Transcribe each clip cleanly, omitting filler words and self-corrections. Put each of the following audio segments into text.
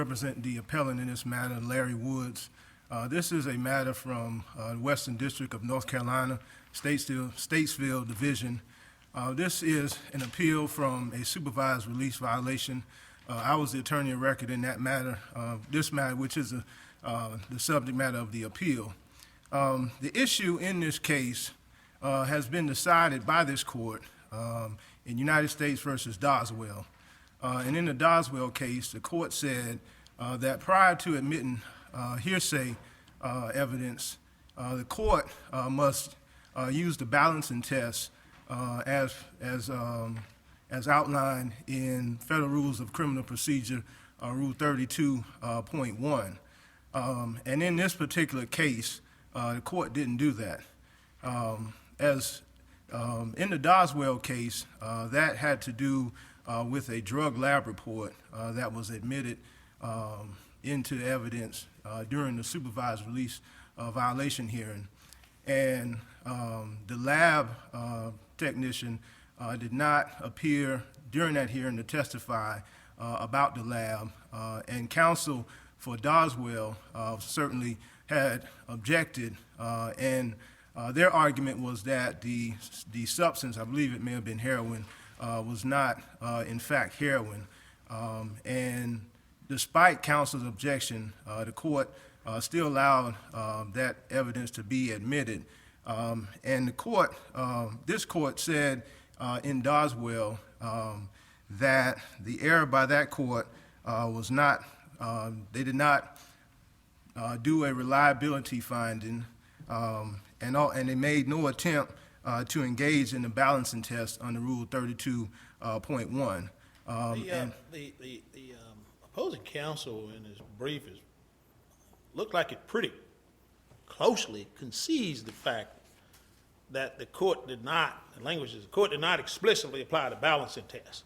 represent the appellant in this matter, Larry Woods. This is a matter from the Western District of North Carolina, Statesville Division. This is an appeal from a supervised release violation. I was the attorney of record in that matter, this matter, which is the subject matter of the appeal. The issue in this case has been decided by this court in United States versus Doswell. And in the Doswell case, the court said that prior to admitting hearsay evidence, the court must use the balancing test as outlined in Federal Rules of Criminal Procedure, Rule 32.1. And in this particular case, the court didn't do that. In the Doswell case, that had to do with a drug lab report that was admitted into evidence during the supervised release violation hearing. And the lab technician did not appear during that hearing to testify about the lab, and counsel for Doswell certainly had objected, and their argument was that the substance, I believe it may have been heroin, was not in fact heroin. And despite counsel's objection, the court still allowed that evidence to be admitted. And the court, this court said in Doswell that the error by that court was not, they did not do a reliability finding, and they made no attempt to engage in the balancing test under Rule 32.1. The opposing counsel in his brief looked like it pretty closely concedes the fact that the court did not, the language is the court did not explicitly apply the balancing test,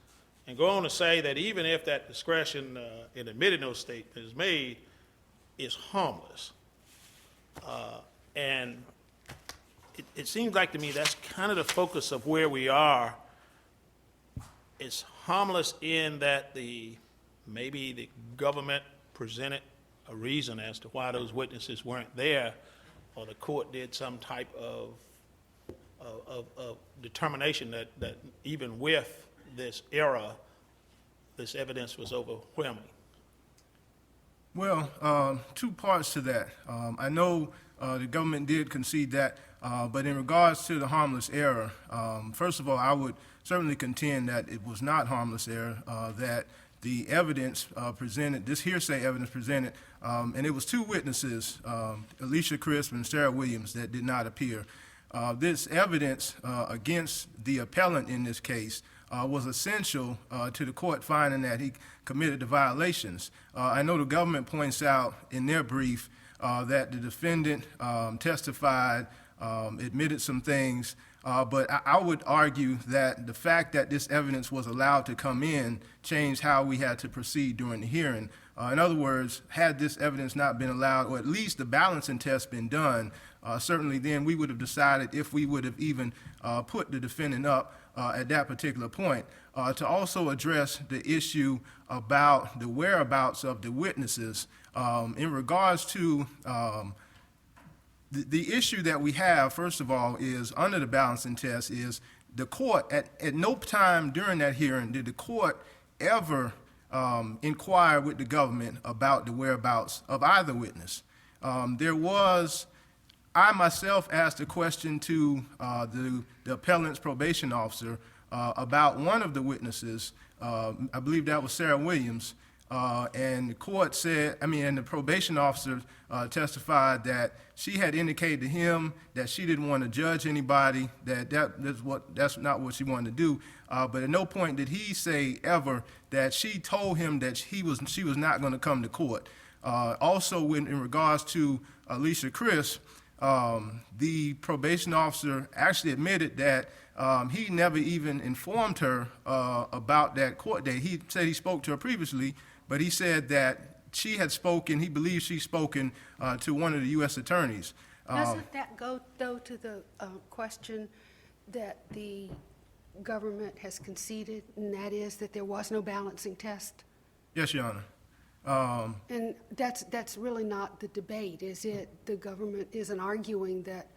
and go on to say that even if that discretion in admitting those statements is made, is harmless. And it seems like to me that's kind of the focus of where we are. It's harmless in that maybe the government presented a reason as to why those witnesses weren't there, or the court did some type of determination that even with this error, this evidence was overwhelming. Well, two parts to that. I know the government did concede that, but in regards to the harmless error, first of all, I would certainly contend that it was not harmless error, that the evidence presented, this hearsay evidence presented, and it was two witnesses, Alicia Crisp and Sarah Williams, that did not appear. This evidence against the appellant in this case was essential to the court finding that he committed the violations. I know the government points out in their brief that the defendant testified, admitted some things, but I would argue that the fact that this evidence was allowed to come in changed how we had to proceed during the hearing. In other words, had this evidence not been allowed, or at least the balancing test been done, certainly then we would have decided if we would have even put the defendant up at that particular point. To also address the issue about the whereabouts of the witnesses, in regards to the issue that we have, first of all, is under the balancing test is the court, at no time during that hearing did the court ever inquire with the government about the whereabouts of either witness. I myself asked a question to the appellant's probation officer about one of the witnesses. I believe that was Sarah Williams, and the court said, and the probation officer testified that she had indicated to him that she didn't want to judge anybody, that's not what she wanted to do, but at no point did he say ever that she told him that she was not going to come to court. Also, in regards to Alicia Crisp, the probation officer actually admitted that he never even informed her about that court date. He said he spoke to her previously, but he said that she had spoken, he believes she's spoken to one of the U.S. attorneys. Doesn't that go, though, to the question that the government has conceded, and that is that there was no balancing test? Yes, Your Honor. And that's really not the debate, is it? The government isn't arguing that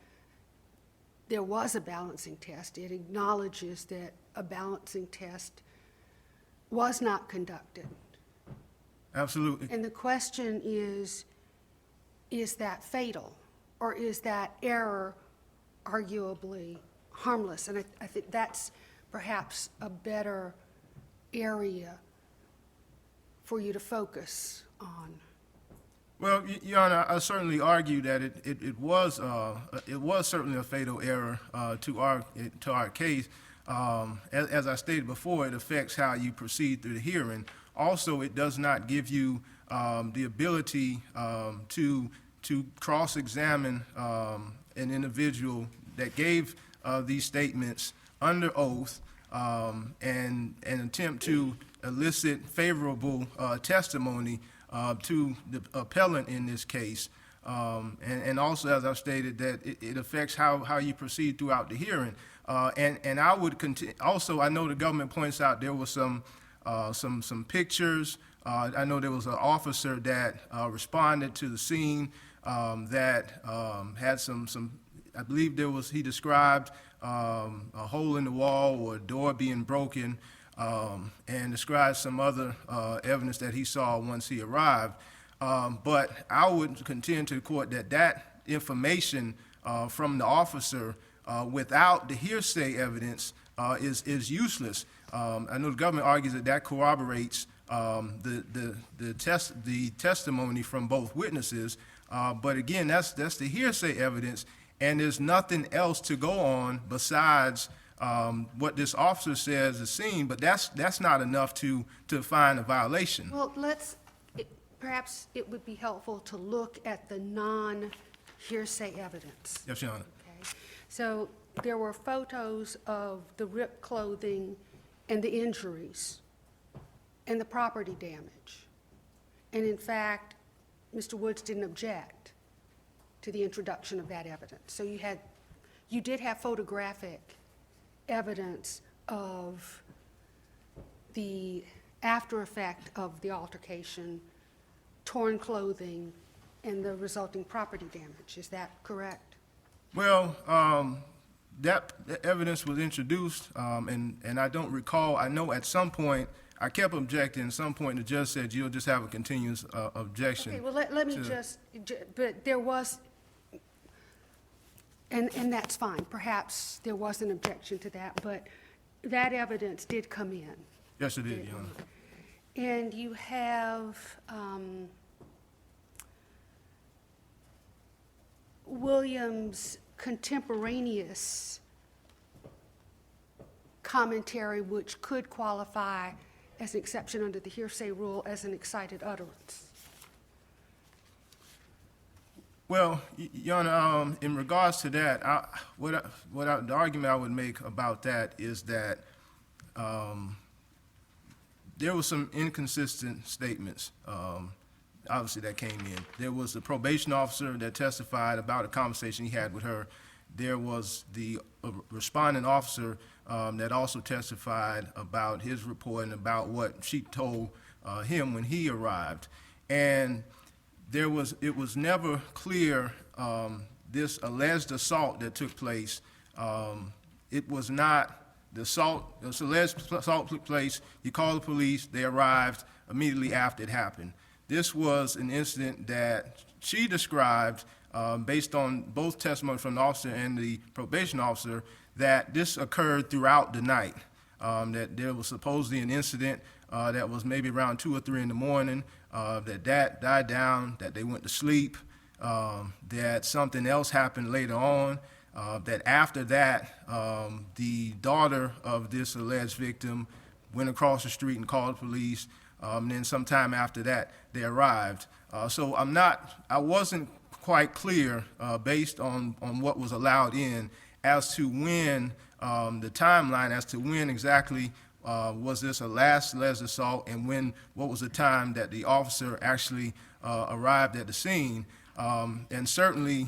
there was a balancing test. It acknowledges that a balancing test was not conducted. Absolutely. And the question is that fatal? Or is that error arguably harmless? And I think that's perhaps a better area for you to focus on. Well, Your Honor, I certainly argue that it was certainly a fatal error to our case. As I stated before, it affects how you proceed through the hearing. Also, it does not give you the ability to cross-examine an individual that gave these statements under oath and attempt to elicit favorable testimony to the appellant in this case. And also, as I've stated, that it affects how you proceed throughout the hearing. And I would continue. Also, I know the government points out there was some pictures. I know there was an officer that responded to the scene that had some. I believe he described a hole in the wall or a door being broken, and described some other evidence that he saw once he arrived. But I would contend to the court that information from the officer without the hearsay evidence is useless. I know the government argues that corroborates the testimony from both witnesses, but again, that's the hearsay evidence, and there's nothing else to go on besides what this officer says is seen. But that's not enough to find a violation. Well, perhaps it would be helpful to look at the non-hearsay evidence. Yes, Your Honor. Okay. So there were photos of the ripped clothing and the injuries and the property damage. And in fact, Mr. Woods didn't object to the introduction of that evidence. So you did have photographic evidence of the after effect of the altercation, torn clothing, and the resulting property damage. Is that correct? Well, that evidence was introduced, and I don't recall. I know at some point I kept objecting. At some point, the judge said, "You'll just have a continuous objection." Okay, well, let me but there was, and that's fine. Perhaps there was an objection to that, but that evidence did come in. Yes, it did, Your Honor. And you have Williams' contemporaneous commentary, which could qualify as an exception under the hearsay rule as an excited utterance. Well, Your Honor, in regards to that, the argument I would make about that is that there were some inconsistent statements, obviously, that came in. There was the probation officer that testified about a conversation he had with her. There was the responding officer that also testified about his report and about what she told him when he arrived. And it was never clear, this alleged assault that took place, it was not the assault. This alleged assault took place, you call the police, they arrived immediately after it happened. This was an incident that she described, based on both testimony from the officer and the probation officer, that this occurred throughout the night, that there was supposedly an incident that was maybe around 2 or 3 in the morning, that died down, that they went to sleep, that something else happened later on, that after that, the daughter of this alleged victim went across the street and called the police, and then sometime after that, they arrived. So I wasn't quite clear, based on what was allowed in, as to when, the timeline, as to when exactly was this a last alleged assault, and what was the time that the officer actually arrived at the scene. And certainly,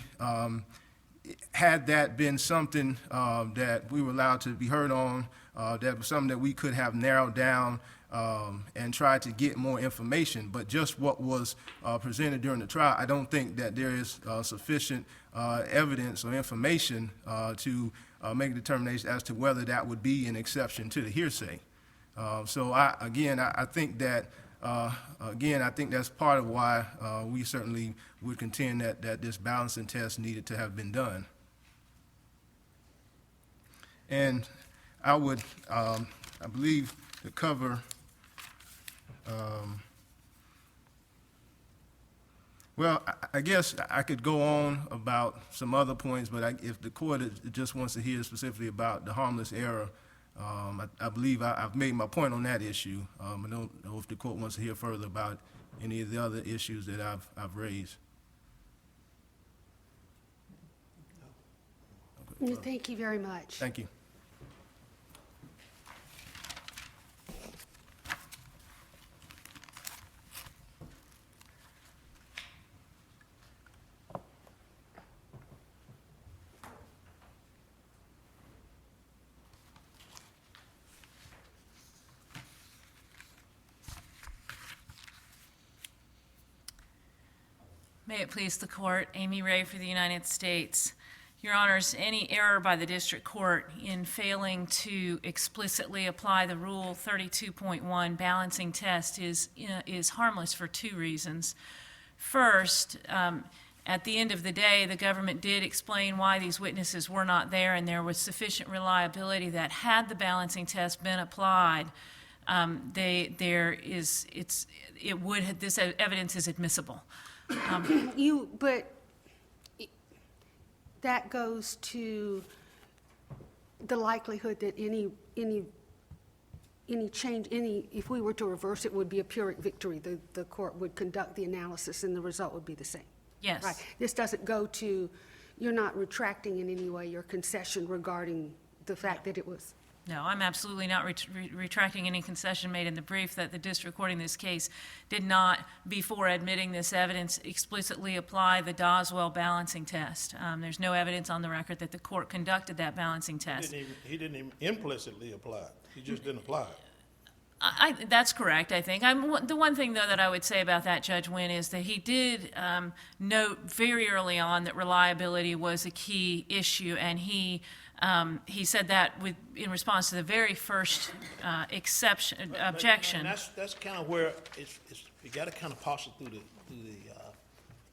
had that been something that we were allowed to be heard on, that was something that we could have narrowed down and try to get more information. But just what was presented during the trial, I don't think that there is sufficient evidence or information to make a determination as to whether that would be an exception to the hearsay. So I think that, I think that's part of why we certainly would contend that this balancing test needed to have been done. And I would, I believe, to cover, well, I guess I could go on about some other points, but if the court just wants to hear specifically about the harmless error, I believe I've made my point on that issue. I don't know if the court wants to hear further about any of the other issues that I've raised. Thank you very much. Thank you. May it please the court, Amy Ray for the United States. Your Honors, any error by the district court in failing to explicitly apply the Rule 32.1 balancing test is harmless for two reasons. First, at the end of the day, the government did explain why these witnesses were not there, and there was sufficient reliability that had the balancing test been applied, this evidence is admissible. But that goes to the likelihood that any change, if we were to reverse it, would be a Pyrrhic victory. The court would conduct the analysis and the result would be the same. Yes. Right. This doesn't go to, you're not retracting in any way your concession regarding the fact that it was. No, I'm absolutely not retracting any concession made in the brief that the district court in this case did not, before admitting this evidence, explicitly apply the Doswell balancing test. There's no evidence on the record that the court conducted that balancing test. He didn't even implicitly apply it. He just didn't apply it. That's correct, I think. The one thing, though, that I would say about that, Judge Wynn, is that he did note very early on that reliability was a key issue, and he said that in response to the very first objection. And that's kind of where you got to kind of parse it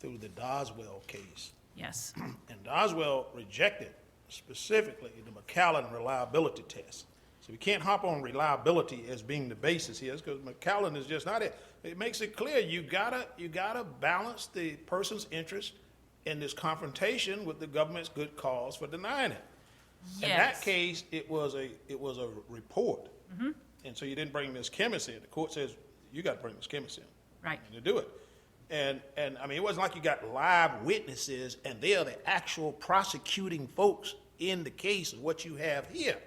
through the Doswell case. Yes. And Doswell rejected specifically the McAllen reliability test. So we can't hop on reliability as being the basis here, because McAllen is just not it. It makes it clear you gotta balance the person's interest in this confrontation with the government's good cause for denying it. Yes. In that case, it was a report, and so you didn't bring Ms. Kimmis in. The court says you got to bring Ms. Kimmis in, Right. to do it. And I mean, it wasn't like you got live witnesses and they are the actual prosecuting folks in the case of what you have here.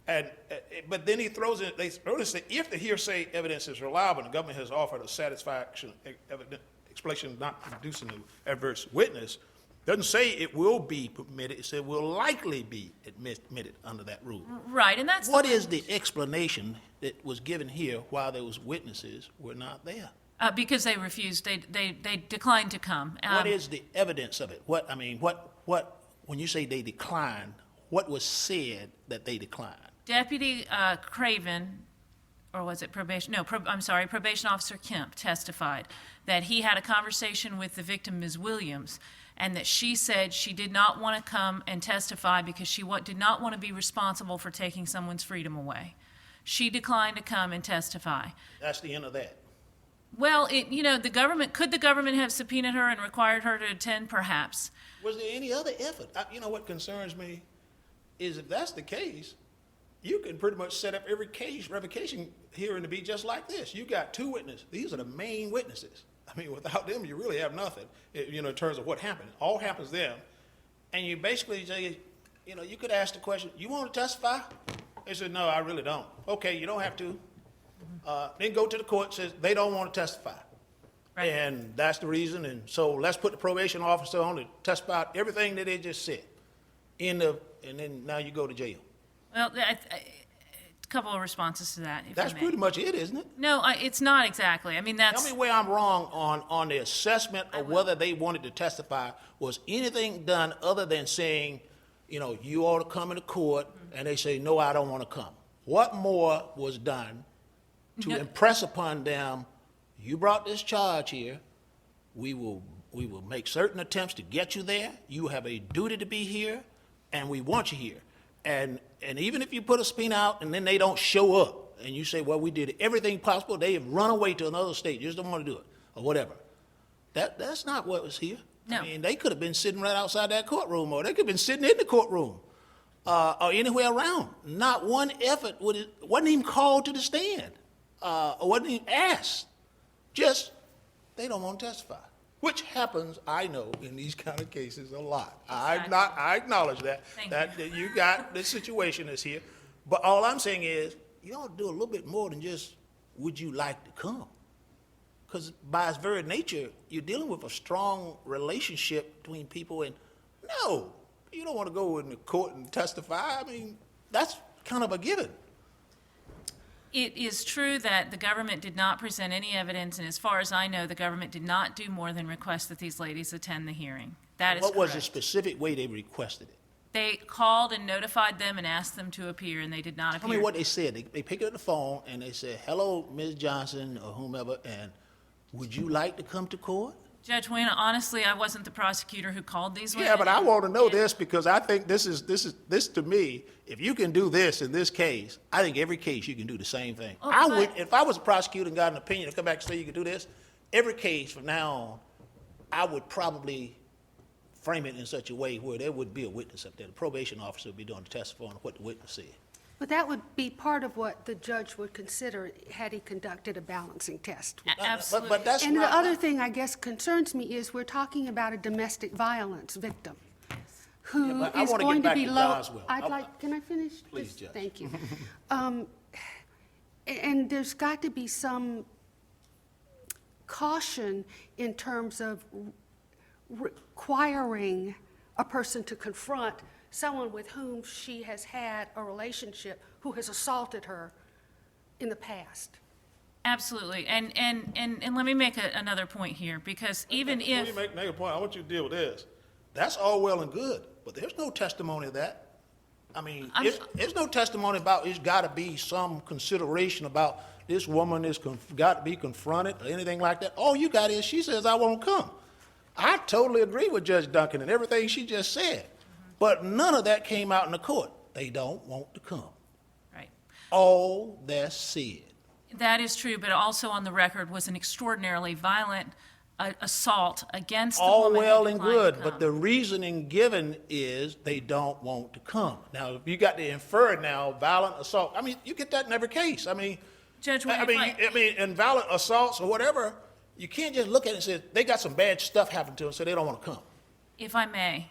And but then he throws in, they say, if the hearsay evidence is reliable and the government has offered a satisfaction explanation not producing an adverse witness, doesn't say it will be permitted, it said will likely be admitted under that rule. Right, and that's What is the explanation that was given here while those witnesses were not there? because they refused. They declined to come. What is the evidence of it? What when you say they declined, what was said that they declined? Deputy Craven, or was it probation? No, Probation Officer Kemp testified that he had a conversation with the victim, Ms. Williams, and that she said she did not want to come and testify because she did not want to be responsible for taking someone's freedom away. She declined to come and testify. That's the end of that. Well, the government have subpoenaed her and required her to attend? Perhaps. Was there any other effort? What concerns me is if that's the case, you can pretty much set up every case, revocation hearing to be just like this. You got two witnesses. These are the main witnesses. I mean, without them, you really have nothing, in terms of what happened. All happens to them. And you basically say, you could ask the question, you want to testify? They said, no, I really don't. Okay, you don't have to. Then go to the court, says they don't want to testify. Right. And that's the reason. And so let's put the probation officer on to testify everything that they just said. And then now you go to jail. Well, couple of responses to that, if That's I may. pretty much it, isn't it? No, it's not exactly. I mean, Tell that's, me where I'm wrong on the assessment of whether they wanted to testify. Was anything done other than saying, you know, you ought to come into court, and they say, no, I don't want to come? What more was done to No. impress upon them, you brought this charge here, we will make certain attempts to get you there, you have a duty to be here, and we want you here. And even if you put a subpoena out and then they don't show up, and you say, well, we did everything possible, they have run away to another state, just don't want to do it, or whatever. That's not what was here. No. I mean, they could have been sitting right outside that courtroom, or they could have been sitting in the courtroom, or anywhere around. Not one effort wasn't even called to the stand, or wasn't even asked. Just, they don't want to testify, which happens, I know, in these kind of cases a lot. Exactly. I acknowledge that, Thank that you got the situation that's here. But all I'm saying is, you ought to do a little bit more than just, would you like to come? Because by its very nature, you're dealing with a strong relationship between people, and no, you don't want to go in the court and testify. I mean, that's kind of a given. it is true that the government did not present any evidence, and as far as I know, the government did not do more than request that these ladies attend the hearing. That is What was the correct. specific way they requested it? They called and notified them and asked them to appear, and they did not Tell me appear. what they said. They picked up the phone and they said, hello, Ms. Johnson, or whomever, and would you like to come to court? Judge Wayne, honestly, I wasn't the prosecutor who called these women. Yeah, but I want to know this because I think this to me, if you can do this in this case, I think every case you can do the same thing. Oh, I but- would, if I was a prosecutor and got an opinion to come back and say you can do this, every case from now on, I would probably frame it in such a way where there would be a witness up there. The probation officer would be doing the testifying on what the witness said. But that would be part of what the judge would consider had he conducted a balancing test. Absolutely. But that's And the not. other thing I guess concerns me is we're talking about a domestic violence victim who Yeah, but I is wanna get going to back be to low. Doswell. Can I finish? Please, this? Judge. Thank you. And there's got to be some caution in terms of requiring a person to confront someone with whom she has had a relationship, who has assaulted her in the past. Absolutely. And let me make another point here, because even Before if. you make a point, I want you to deal with this. That's all well and good, but there's no testimony of that. I mean, I'm- there's no testimony about, it's got to be some consideration about this woman is got to be confronted or anything like that. All you got is, she says, I won't come. I totally agree with Judge Duncan and everything she just said, but none of that came out in the court. They don't want to come. Right. All that's said. That is true, but also on the record was an extraordinarily violent assault against the All woman who well and declined to good, but come. the reasoning given is they don't want to come. Now, if you got to infer now violent assault, I mean, you get that in every case. I mean, Judge Wayne, I mean, in violent assaults or whatever, you can't just look at it and say, they got some bad stuff happen to them, so they don't want to come. if I may,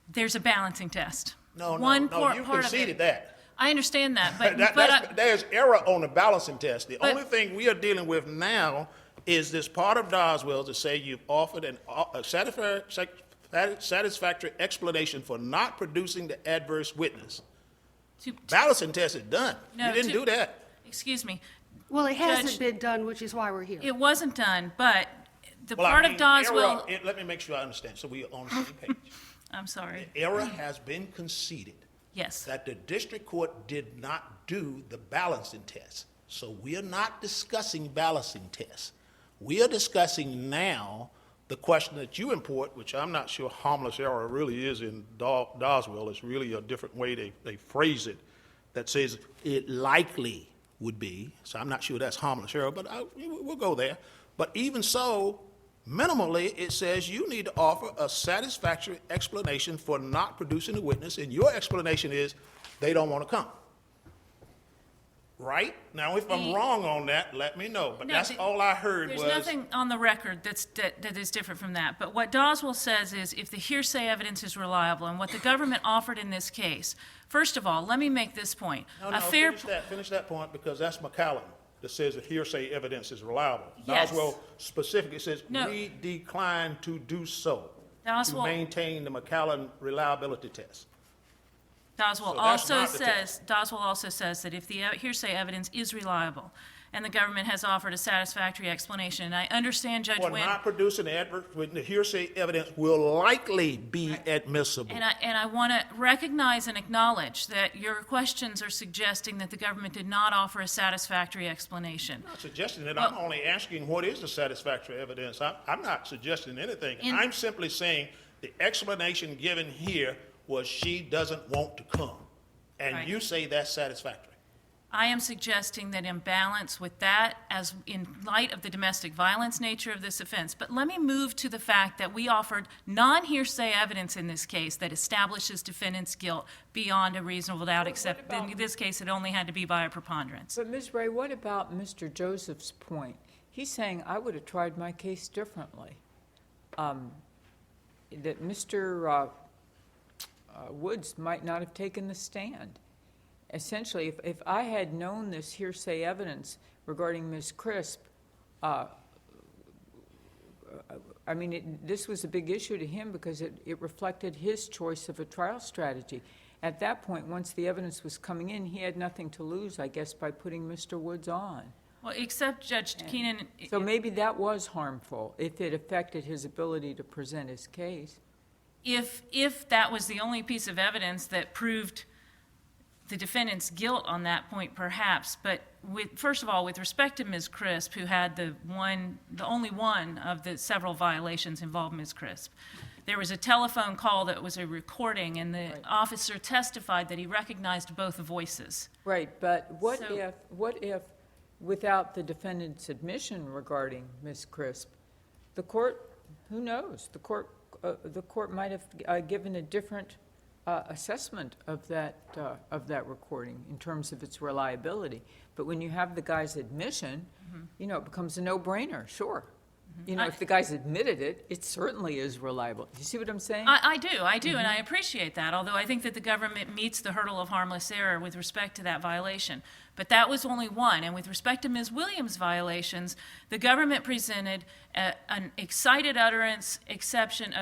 there's a balancing test. No, One no, part you of it- conceded that. I understand that, but There's error on the balancing test. The But- only thing we are dealing with now is this part of Doswell to say you've offered a satisfactory explanation for not producing the adverse witness. Balancing test is done. No, You didn't to- do that. excuse me, Well, it hasn't Judge- been done, which is why we're here. it wasn't done, but the Well, I part of mean, Doswell, let me make sure I understand, so we're on the same page. I'm sorry, Error has been conceded yes. that the district court did not do the balancing test. So we are not discussing balancing tests. We are discussing now the question that you import, which I'm not sure harmless error really is in Doswell. It's really a different way they phrase it that says it likely would be. So I'm not sure that's harmless error, but we'll go there. But even so, minimally, it says you need to offer a satisfactory explanation for not producing a witness, and your explanation is they don't want to come. Right? Now, if I'm wrong on that, let me know, but No, that's all I heard was. There's nothing on the record that is different from that. But what Doswell says is if the hearsay evidence is reliable, and what the government offered in this case, first of all, let me make this point. No, A fair finish that point, because that's McCallum that says that hearsay evidence is reliable. Yes. Doswell specifically says, No. we decline to do so, to Doswell- maintain the McCallum reliability test. Doswell So that's also not the test. says that if the hearsay evidence is reliable and the government has offered a satisfactory explanation, and I understand Judge For Wynn, not producing the adverse witness, hearsay evidence will likely be admissible. and I want to recognize and acknowledge that your questions are suggesting that the government did not offer a satisfactory explanation. I'm not suggesting that. I'm only asking what is the satisfactory evidence. I'm not suggesting anything. I'm simply saying the explanation given here was she doesn't want to come. And Right. you say that's satisfactory. I am suggesting that in balance with that, as in light of the domestic violence nature of this offense, but let me move to the fact that we offered non-hearsay evidence in this case that establishes defendant's guilt beyond a reasonable doubt, except in this case it only had to be by a preponderance. But Ms. Ray, what about Mr. Joseph's point? He's saying, I would have tried my case differently. That Mr. Woods might not have taken the stand. Essentially, if I had known this hearsay evidence regarding Ms. Crisp, this was a big issue to him because it reflected his choice of a trial strategy. At that point, once the evidence was coming in, he had nothing to lose, I guess, by putting Mr. Woods on. Well, except Judge Keenan, So maybe that was harmful if it affected his ability to present his case. if that was the only piece of evidence that proved the defendant's guilt on that point, perhaps. But first of all, with respect to Ms. Crisp, who had the only one of the several violations involved Ms. Crisp, there was a telephone call that was a recording, and the officer testified that he recognized both voices. Right, but what So- if, without the defendant's admission regarding Ms. Crisp, the court, who knows, the court might have given a different assessment of that recording in terms of its reliability. But when you have the guy's admission, it becomes a no-brainer, sure. If the guy's admitted it, it certainly is reliable. You see what I'm saying? I do, and I appreciate that, although I think that the government meets the hurdle of harmless error with respect to that violation. But that was only one, and with respect to Ms. Williams' violations, the government presented an excited utterance exception,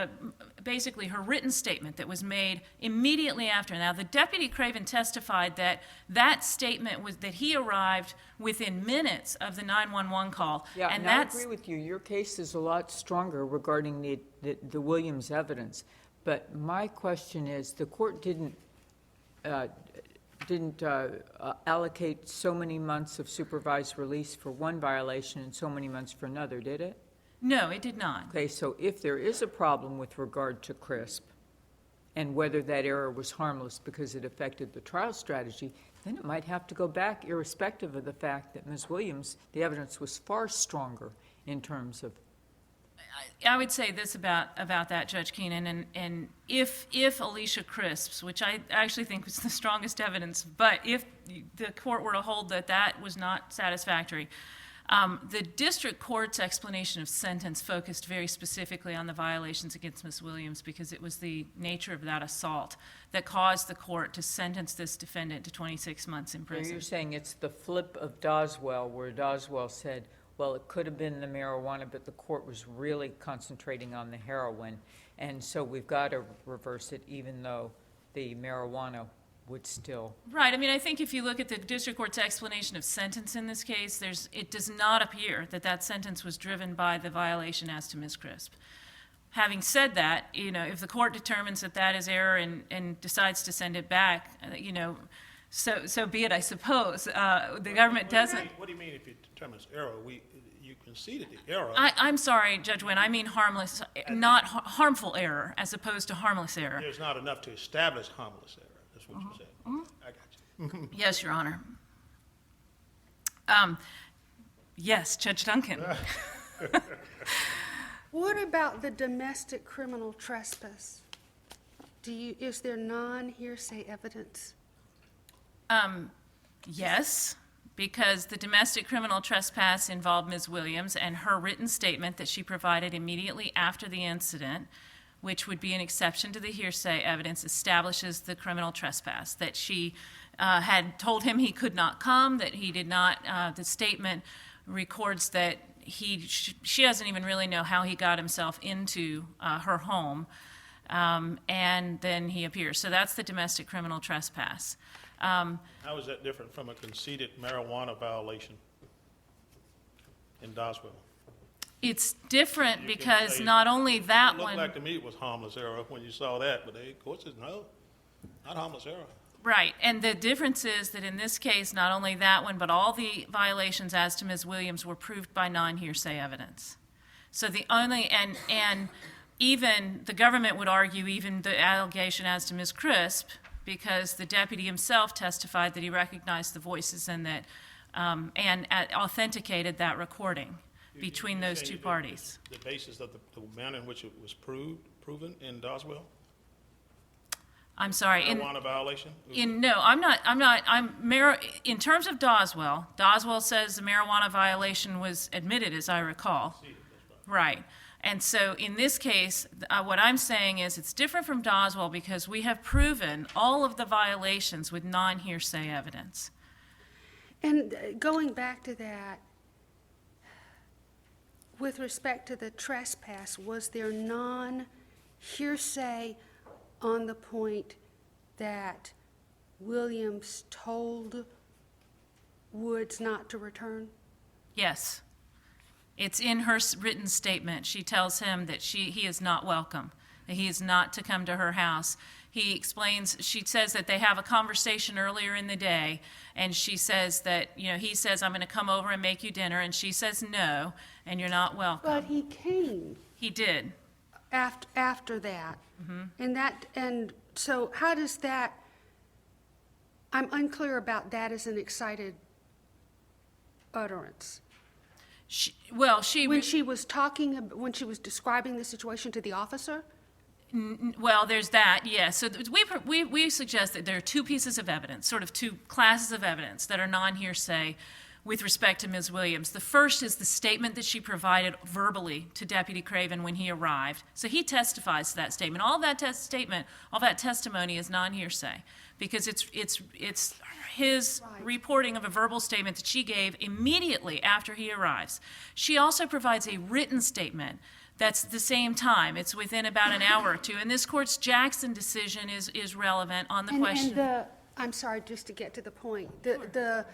basically her written statement that was made immediately after. Now, the Deputy Craven testified that that statement was that he arrived within minutes of the 911 call. Yeah, and and I that's agree with you. Your case is a lot stronger regarding the Williams evidence. But my question is, the court didn't allocate so many months of supervised release for one violation and so many months for another, did it? No, it did not. Okay, so if there is a problem with regard to Crisp and whether that error was harmless because it affected the trial strategy, then it might have to go back irrespective of the fact that Ms. Williams, the evidence was far stronger in terms of. I would say this about that, Judge Keenan, and if Alicia Crisps, which I actually think was the strongest evidence, but if the court were to hold that that was not satisfactory, the district court's explanation of sentence focused very specifically on the violations against Ms. Williams because it was the nature of that assault that caused the court to sentence this defendant to 26 months in So prison. you're saying it's the flip of Doswell, where Doswell said, well, it could have been the marijuana, but the court was really concentrating on the heroin, and so we've got to reverse it even though the marijuana would still. Right. I mean, I think if you look at the district court's explanation of sentence in this case, it does not appear that that sentence was driven by the violation as to Ms. Crisp. Having said that, if the court determines that that is error and decides to send it back, so be it, I suppose. The government doesn't. What do you mean if it determines error? You conceded the error. I'm sorry, Judge Wynn. I mean harmless, not harmful error, as opposed to harmless error. There's not enough to establish harmless error. That's what you said. I got you. Yes, Your Honor. Yes, Judge Duncan. What about the domestic criminal trespass? Is there non-hearsay evidence? Yes, because the domestic criminal trespass involved Ms. Williams, and her written statement that she provided immediately after the incident, which would be an exception to the hearsay evidence, establishes the criminal trespass, that she had told him he could not come, that he did not, the statement records that she doesn't even really know how he got himself into her home. and then he appears. So that's the domestic criminal trespass. How is that different from a conceded marijuana violation in Doswell? It's different You can because say- not only that It looked one. like to me it was harmless error when you saw that, but the court says, no, not harmless error. Right, and the difference is that in this case, not only that one, but all the violations as to Ms. Williams were proved by non-hearsay evidence. So the only, and even, the government would argue even the allegation as to Ms. Crisp, because the deputy himself testified that he recognized the voices and that, and authenticated that recording between You're those saying two that parties. The basis of the manner in which it was proven in Doswell? I'm sorry. Marijuana violation? In terms of Doswell, Doswell says the marijuana violation was admitted, as I recall. Right. And so in this case, what I'm saying is it's different from Doswell because we have proven all of the violations with non-hearsay evidence. And going back to that, with respect to the trespass, was there non-hearsay on the point that Williams told Woods not to return? Yes. It's in her written statement. She tells him that he is not welcome, that he is not to come to her house. He explains, she says that they have a conversation earlier in the day, and she says that, he says, I'm going to come over and make you dinner, and she says no, and you're not welcome. But he came He did. after that. And so how does that, I'm unclear about that as an excited utterance. When she was describing the situation to the officer? Well, there's that, yes. So we suggest that there are two pieces of evidence, sort of two classes of evidence that are non-hearsay with respect to Ms. Williams. The first is the statement that she provided verbally to Deputy Craven when he arrived. So he testifies to that statement. All that testimony is non-hearsay because it's his reporting of a verbal statement that she gave immediately after he arrives. She also provides a written statement that's the same time. It's within about an hour or two. And this court's Jackson decision is relevant on the question. I'm sorry, just to get to the point. The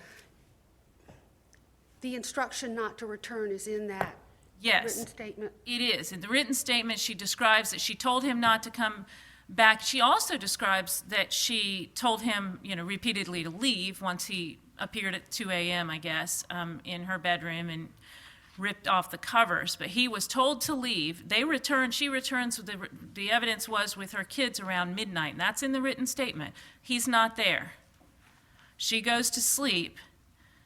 instruction not to return is in that Yes. written statement? It is. In the written statement, she describes that she told him not to come back. She also describes that she told him, repeatedly to leave once he appeared at 2 a.m., I guess, in her bedroom and ripped off the covers. But he was told to leave. She returns, the evidence was with her kids around midnight, and that's in the written statement. He's not there. She goes to sleep.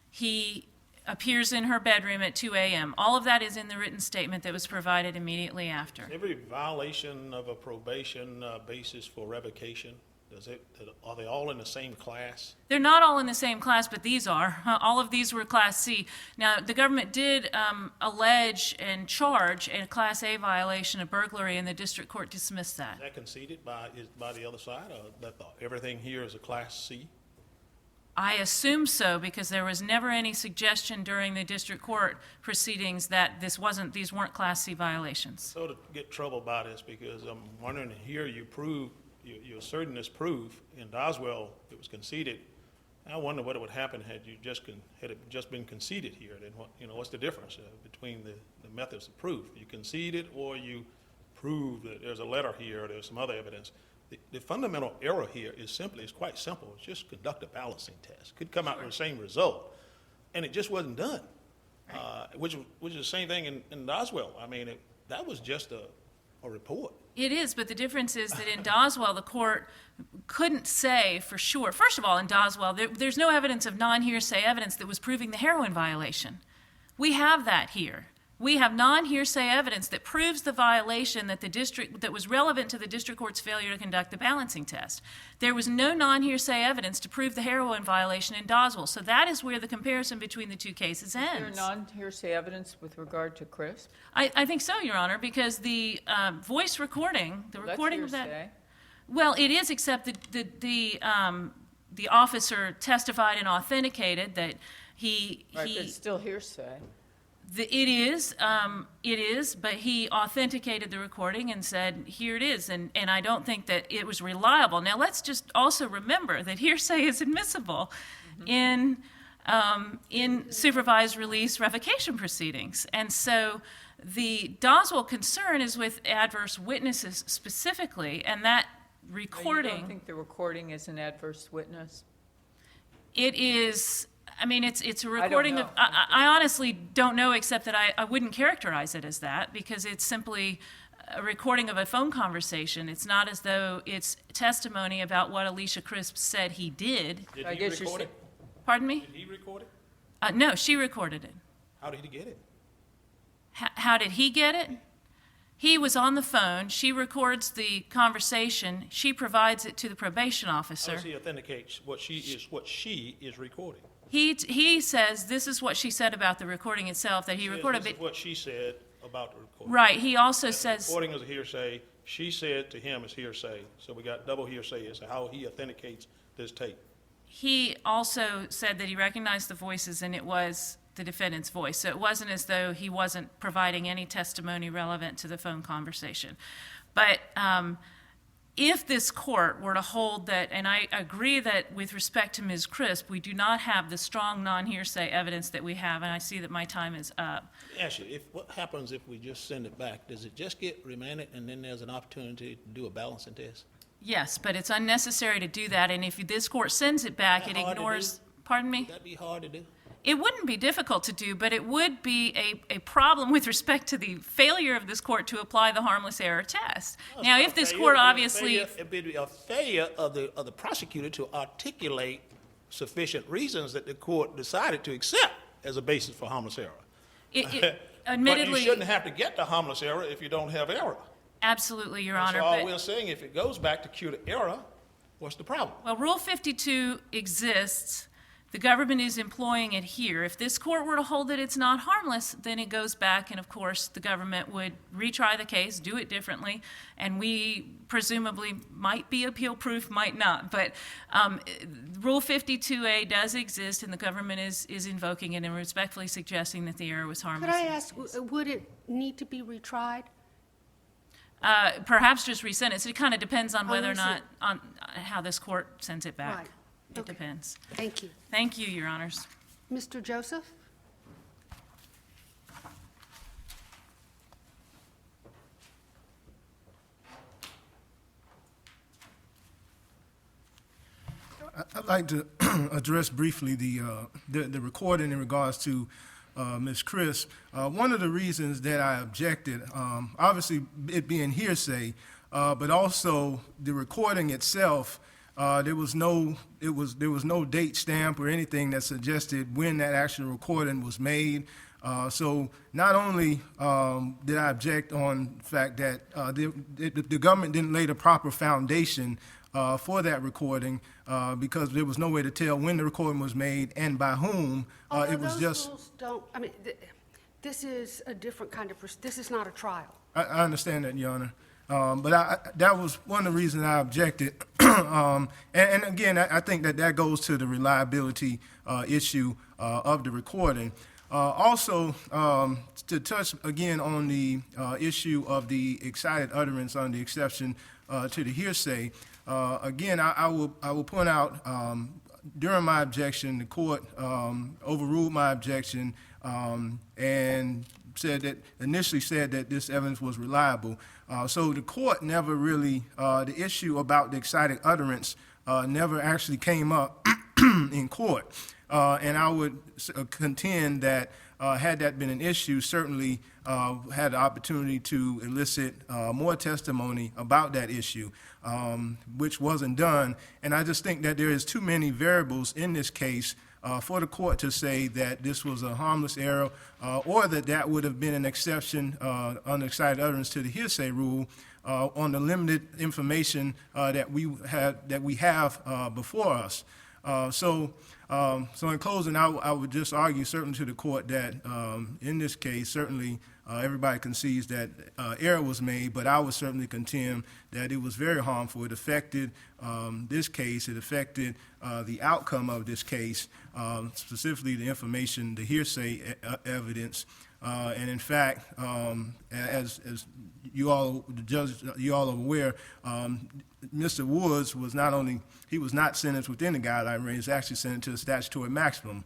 He appears in her bedroom at 2 a.m. All of that is in the written statement that was provided immediately after. Every violation of a probation basis for revocation, are they all in the same class? They're not all in the same class, but these are. All of these were Class C. Now, the government did allege and charge a Class A violation of burglary, and the district court dismissed that. Is that conceded by the other side, or that everything here is a Class C? I assume so, because there was never any suggestion during the district court proceedings that these weren't Class C violations. So to get troubled by this, because I'm wondering, here you're asserting this proof, in Doswell it was conceded. I wonder what would happen had it just been conceded here. Then what's the difference between the methods of proof? You concede it, or you prove that there's a letter here, or there's some other evidence. The fundamental error here is quite simple. It's just conduct a balancing test. Could come out with the same result, and it just wasn't done, which is the same thing in Doswell. I mean, that was just a report. It is, but the difference is that in Doswell, the court couldn't say for sure. First of all, in Doswell, there's no evidence of non-hearsay evidence that was proving the heroin violation. We have that here. We have non-hearsay evidence that proves the violation that was relevant to the district court's failure to conduct the balancing test. There was no non-hearsay evidence to prove the heroin violation in Doswell, so that is where the comparison between the two cases ends. Is there non-hearsay evidence with regard to Crisp? I think so, Your Honor, because the voice recording, the recording of that. That's hearsay. Well, it is, except the officer testified and authenticated that Right, but it's still hearsay. It is, but he authenticated the recording and said, here it is, and I don't think that it was reliable. Now, let's just also remember that hearsay is admissible in supervised release revocation proceedings. And so the Doswell concern is with adverse witnesses specifically, and that You recording. don't think the recording is an adverse witness? It is, I mean, it's a don't recording of, know. I honestly don't know, except that I wouldn't characterize it as that, because it's simply a recording of a phone conversation. It's not as though it's testimony about what Alicia Crisp said he did. Did I he guess you're record it? Pardon me? Did he record it? No, she recorded it. How did he get it? How did he get it? He was on the phone. She records the conversation. She provides it to the probation How officer. does he authenticate what she is recording? He says this is what she said about the recording itself, that he Says recorded this it. is what she said about the recording. Right, he also The says, recording is a hearsay. She said to him is hearsay. So we got double hearsay as to how he authenticates this tape. he also said that he recognized the voices and it was the defendant's voice. So it wasn't as though he wasn't providing any testimony relevant to the phone conversation. But if this court were to hold that, and I agree that with respect to Ms. Crisp, we do not have the strong non-hearsay evidence that we have, and I see that my time is up. Let me ask you, what happens if we just send it back? Does it just get remanded and then there's an opportunity to do a balancing test? Yes, but it's unnecessary to do that, and if this court sends it back, Is it that hard to ignores, do? pardon me? Would that be hard to do? It wouldn't be difficult to do, but it would be a problem with respect to the failure of this court to apply the harmless error test. Now, if this court obviously, It'd be a failure of the prosecutor to articulate sufficient reasons that the court decided to accept as a basis for harmless error. But you admittedly, shouldn't have to get to harmless error if you don't have error. absolutely, Your And Honor, so all but, we're saying, if it goes back to cure the error, what's the problem? well, Rule 52 exists. The government is employing it here. If this court were to hold that it's not harmless, then it goes back, and of course, the government would retry the case, do it differently, and we presumably might be appeal-proof, might not. But Rule 52A does exist, and the government is invoking it and respectfully suggesting that the error was harmless. Could I ask, would it need to be retried? Perhaps just resentence. It kind of depends on whether or is not, it? on how this court sends it back. Right. It Okay. depends. Thank you. Thank you, Your Honors. Mr. Joseph? I'd like to address briefly the recording in regards to Ms. Crisp. One of the reasons that I objected, obviously it being hearsay, but also the recording itself, there was no date stamp or anything that suggested when that actual recording was made. So not only did I object on the fact that the government didn't lay the proper foundation for that recording because there was no way to tell when the recording was made and by whom. It was Although just. those rules don't, I mean, this is a different kind of, this is not a trial. I understand that, Your Honor. But that was one of the reasons I objected. And again, I think that goes to the reliability issue of the recording. Also, to touch again on the issue of the excited utterance on the exception to the hearsay, again, I will point out during my objection, the court overruled my objection and initially said that this evidence was reliable. So the court never really, the issue about the excited utterance never actually came up in court. And I would contend that had that been an issue, certainly had the opportunity to elicit more testimony about that issue, which wasn't done. And I just think that there is too many variables in this case for the court to say that this was a harmless error or that would have been an exception on the excited utterance to the hearsay rule on the limited information that we have before us. So in closing, I would just argue certainly to the court that in this case, certainly everybody concedes that error was made, but I would certainly contend that it was very harmful. It affected this case. It affected the outcome of this case, specifically the information, the hearsay evidence. And in fact, as you all, the judge, you all are aware, Mr. Woods was not only, he was not sentenced within the guideline range, he was actually sentenced to the statutory maximum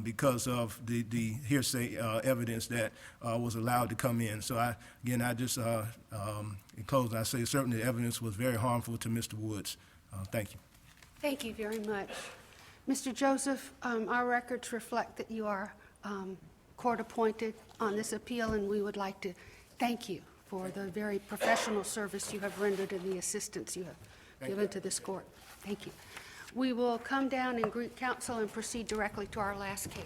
because of the hearsay evidence that was allowed to come in. So again, I just, in closing, I say certainly the evidence was very harmful to Mr. Woods. Thank you. Thank you very much. Mr. Joseph, our records reflect that you are court-appointed on this appeal, and we would like to thank you for the very professional service you have rendered and the assistance you have given to this court. Thank you. We will come down and greet counsel and proceed directly to our last case.